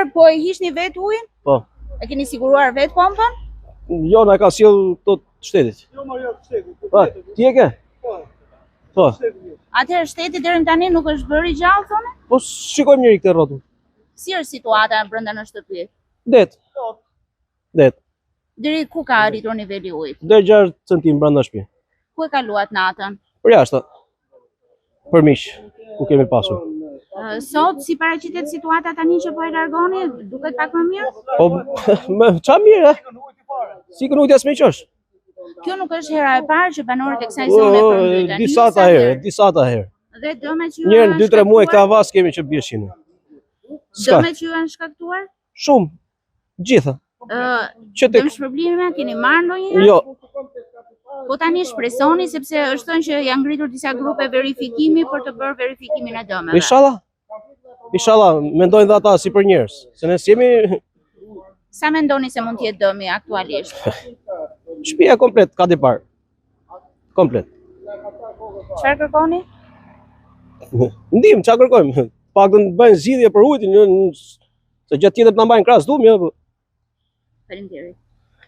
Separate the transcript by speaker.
Speaker 1: Atëherë po e hiqni vetë ujin?
Speaker 2: Po.
Speaker 1: E keni siguruar vetë pompën?
Speaker 2: Jo, na ka sjell këto të shtetit.
Speaker 3: Jo, Maria, shteti.
Speaker 2: Po, ti e ke? Po.
Speaker 1: Atëherë shteti deri tani nuk është bërë i gjallë thonë?
Speaker 2: Po shikojmë njëri këtë rrotull.
Speaker 1: Si është situata brenda në shtëpi?
Speaker 2: Det. Det.
Speaker 1: Deri ku ka arritur niveli i ujit?
Speaker 2: Deri 6 cm brenda shtëpi.
Speaker 1: Ku e kaluat natën?
Speaker 2: Për jashtë. Për miq, ku kemi pasur.
Speaker 1: Sot si paraqitet situata tani që po e largoni, duket pak më mirë?
Speaker 2: Po, ça mirë, si që nuk t'jas me qësh.
Speaker 1: Kjo nuk është hera e parë që banorët e kësaj zone përmbyten.
Speaker 2: Disa ta herë.
Speaker 1: Dhe dëmet që
Speaker 2: Njërë, 2-3 muaj këta avas kemi që bjeshin.
Speaker 1: Dëmet që ju janë shkaktuar?
Speaker 2: Shumë, gjitha.
Speaker 1: Dëm shpërblime, keni marrë ndonjëherë?
Speaker 2: Jo.
Speaker 1: Po tani shpresoni sepse është thënë që janë ngritur disa grupe verifikimi për të bërë verifikimin e dëmeve.
Speaker 2: Inshallah, mendojnë dhe ata si për njerëz, se ne s'jemi.
Speaker 1: Sa mendoni se mund të jetë dëmi aktualisht?
Speaker 2: Shtëpia komplet ka depar. Komplet.
Speaker 1: Çfarë kërkoni?
Speaker 2: Ndihmë, çfarë kërkojmë? Paktën bëjnë zgjidhje për ujin, se gjatë tjetër na mbajnë krahas dum, jo.
Speaker 1: Faleminderit.